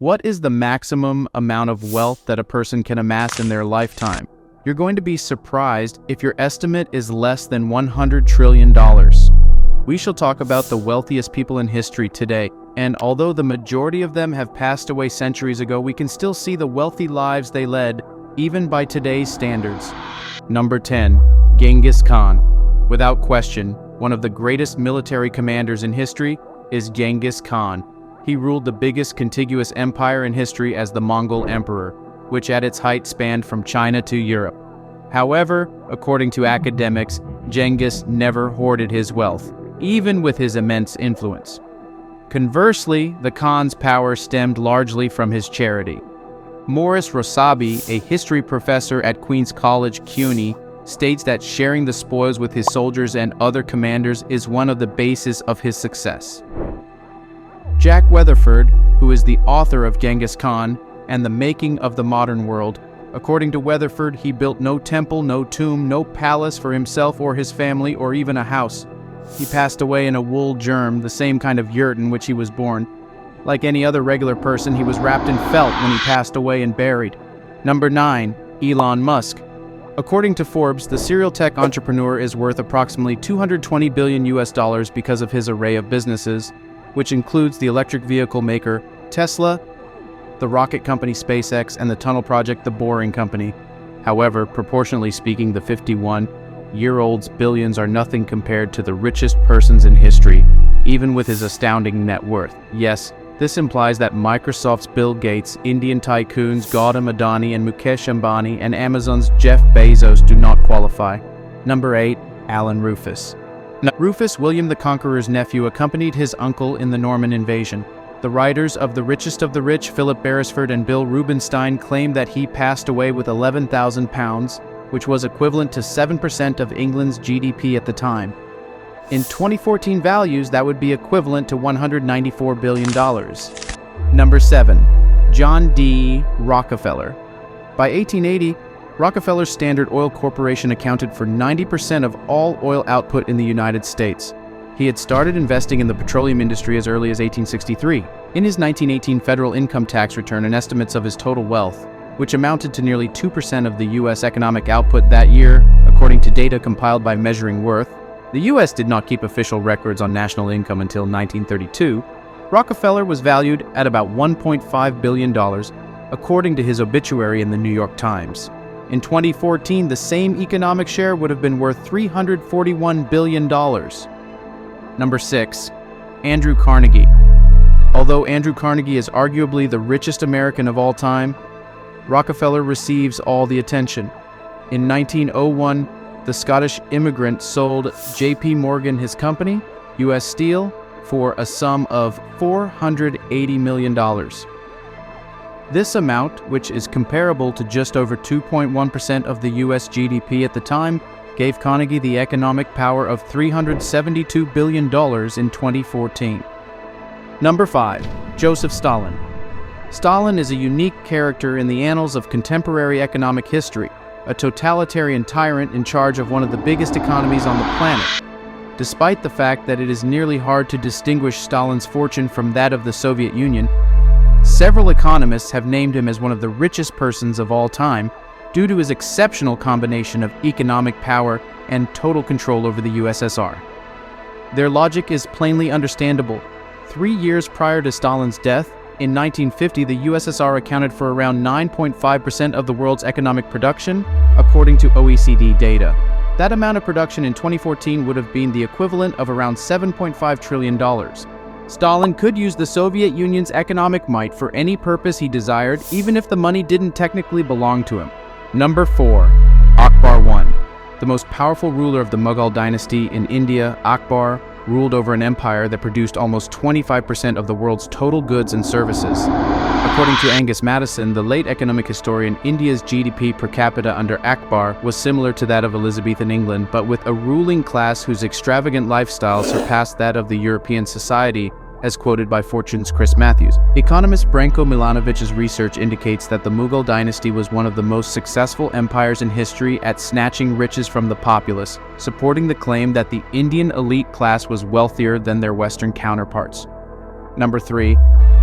What is the maximum amount of wealth that a person can amass in their lifetime? You're going to be surprised if your estimate is less than $100 trillion. We shall talk about the wealthiest people in history today, and although the majority of them have passed away centuries ago, we can still see the wealthy lives they led, even by today's standards. Number 10. Genghis Khan. Without question, one of the greatest military commanders in history is Genghis Khan. He ruled the biggest contiguous empire in history as the Mongol Emperor, which at its height spanned from China to Europe. However, according to academics, Genghis never hoarded his wealth, even with his immense influence. Conversely, the Khan's power stemmed largely from his charity. Morris Rosabi, a history professor at Queen's College, CUNY, states that sharing the spoils with his soldiers and other commanders is one of the bases of his success. Jack Weatherford, who is the author of Genghis Khan and the Making of the Modern World, according to Weatherford, he built no temple, no tomb, no palace for himself or his family, or even a house. He passed away in a wool germ, the same kind of yurt in which he was born. Like any other regular person, he was wrapped in felt when he passed away and buried. Number 9. Elon Musk. According to Forbes, the serial tech entrepreneur is worth approximately $220 billion because of his array of businesses, which includes the electric vehicle maker Tesla, the rocket company SpaceX, and the tunnel project The Boring Company. However, proportionally speaking, the 51-year-old's billions are nothing compared to the richest persons in history, even with his astounding net worth. Yes, this implies that Microsoft's Bill Gates, Indian tycoons Gautam Adani and Mukesh Ambani, and Amazon's Jeff Bezos do not qualify. Number 8. Alan Rufus. Rufus, William the Conqueror's nephew, accompanied his uncle in the Norman invasion. The writers of The Richest of the Rich, Philip Beresford and Bill Rubenstein, claim that he passed away with £11,000, which was equivalent to 7% of England's GDP at the time. In 2014 values, that would be equivalent to $194 billion. Number 7. John D. Rockefeller. By 1880, Rockefeller Standard Oil Corporation accounted for 90% of all oil output in the United States. He had started investing in the petroleum industry as early as 1863. In his 1918 federal income tax return and estimates of his total wealth, which amounted to nearly 2% of the U.S. economic output that year, according to data compiled by Measuring Worth, the U.S. did not keep official records on national income until 1932. Rockefeller was valued at about $1.5 billion, according to his obituary in the New York Times. In 2014, the same economic share would have been worth $341 billion. Number 6. Andrew Carnegie. Although Andrew Carnegie is arguably the richest American of all time, Rockefeller receives all the attention. In 1901, the Scottish immigrant sold J.P. Morgan his company, U.S. Steel, for a sum of $480 million. This amount, which is comparable to just over 2.1% of the U.S. GDP at the time, gave Carnegie the economic power of $372 billion in 2014. Number 5. Joseph Stalin. Stalin is a unique character in the annals of contemporary economic history, a totalitarian tyrant in charge of one of the biggest economies on the planet. Despite the fact that it is nearly hard to distinguish Stalin's fortune from that of the Soviet Union, several economists have named him as one of the richest persons of all time due to his exceptional combination of economic power and total control over the USSR. Their logic is plainly understandable. 3 years prior to Stalin's death, in 1950, the USSR accounted for around 9.5% of the world's economic production, according to OECD data. That amount of production in 2014 would have been the equivalent of around $7.5 trillion. Stalin could use the Soviet Union's economic might for any purpose he desired, even if the money didn't technically belong to him. Number 4. Akbar I. The most powerful ruler of the Mughal dynasty in India, Akbar ruled over an empire that produced almost 25% of the world's total goods and services. According to Angus Maddison, the late economic historian, India's GDP per capita under Akbar was similar to that of Elizabethan England, but with a ruling class whose extravagant lifestyle surpassed that of the European society, as quoted by Fortune's Chris Matthews. Economist Branko Milanovic's research indicates that the Mughal dynasty was one of the most successful empires in history at snatching riches from the populace, supporting the claim that the Indian elite class was wealthier than their Western counterparts. Number 3.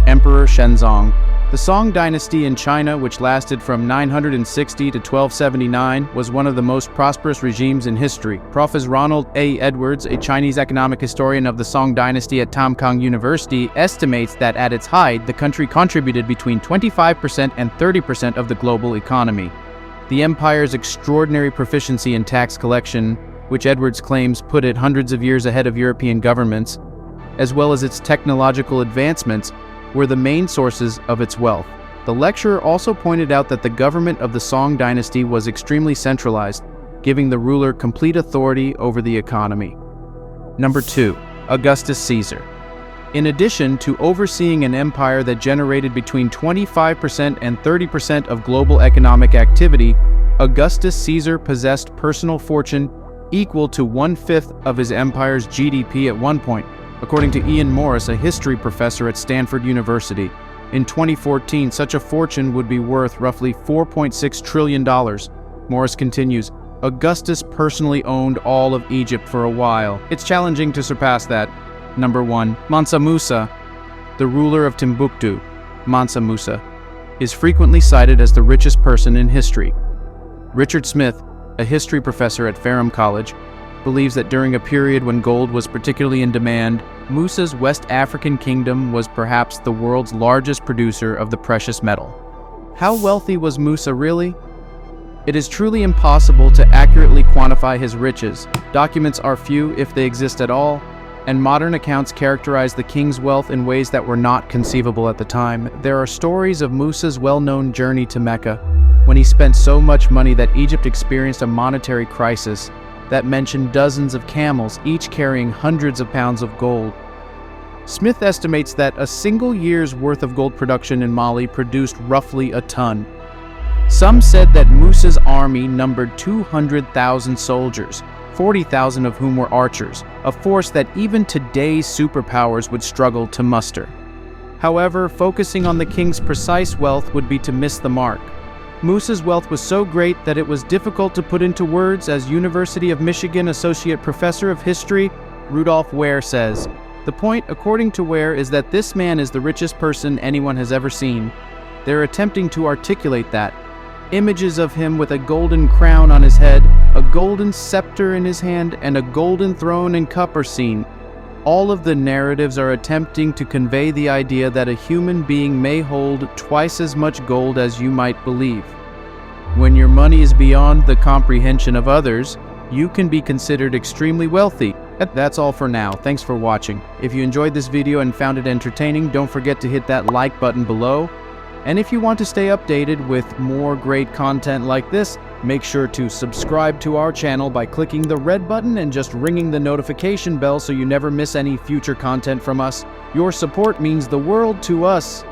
Emperor Shenzong. The Song dynasty in China, which lasted from 960 to 1279, was one of the most prosperous regimes in history. Professor Ronald A. Edwards, a Chinese economic historian of the Song dynasty at Tamkang University, estimates that at its height, the country contributed between 25% and 30% of the global economy. The empire's extraordinary proficiency in tax collection, which Edwards claims put it hundreds of years ahead of European governments, as well as its technological advancements, were the main sources of its wealth. The lecturer also pointed out that the government of the Song dynasty was extremely centralized, giving the ruler complete authority over the economy. Number 2. Augustus Caesar. In addition to overseeing an empire that generated between 25% and 30% of global economic activity, Augustus Caesar possessed personal fortune equal to 1/5 of his empire's GDP at one point, according to Ian Morris, a history professor at Stanford University. In 2014, such a fortune would be worth roughly $4.6 trillion. Morris continues, Augustus personally owned all of Egypt for a while. It's challenging to surpass that. Number 1. Mansa Musa, the ruler of Timbuktu. Mansa Musa is frequently cited as the richest person in history. Richard Smith, a history professor at Ferrum College, believes that during a period when gold was particularly in demand, Musa's West African kingdom was perhaps the world's largest producer of the precious metal. How wealthy was Musa really? It is truly impossible to accurately quantify his riches. Documents are few, if they exist at all, and modern accounts characterize the king's wealth in ways that were not conceivable at the time. There are stories of Musa's well-known journey to Mecca, when he spent so much money that Egypt experienced a monetary crisis that mentioned dozens of camels, each carrying hundreds of pounds of gold. Smith estimates that a single year's worth of gold production in Mali produced roughly a ton. Some said that Musa's army numbered 200,000 soldiers, 40,000 of whom were archers, a force that even today's superpowers would struggle to muster. However, focusing on the king's precise wealth would be to miss the mark. Musa's wealth was so great that it was difficult to put into words, as University of Michigan Associate Professor of History Rudolph Ware says. The point, according to Ware, is that this man is the richest person anyone has ever seen. They're attempting to articulate that. Images of him with a golden crown on his head, a golden scepter in his hand, and a golden throne and cup are seen. All of the narratives are attempting to convey the idea that a human being may hold twice as much gold as you might believe. When your money is beyond the comprehension of others, you can be considered extremely wealthy. That's all for now. Thanks for watching. If you enjoyed this video and found it entertaining, don't forget to hit that like button below. And if you want to stay updated with more great content like this, make sure to subscribe to our channel by clicking the red button and just ringing the notification bell so you never miss any future content from us. Your support means the world to us.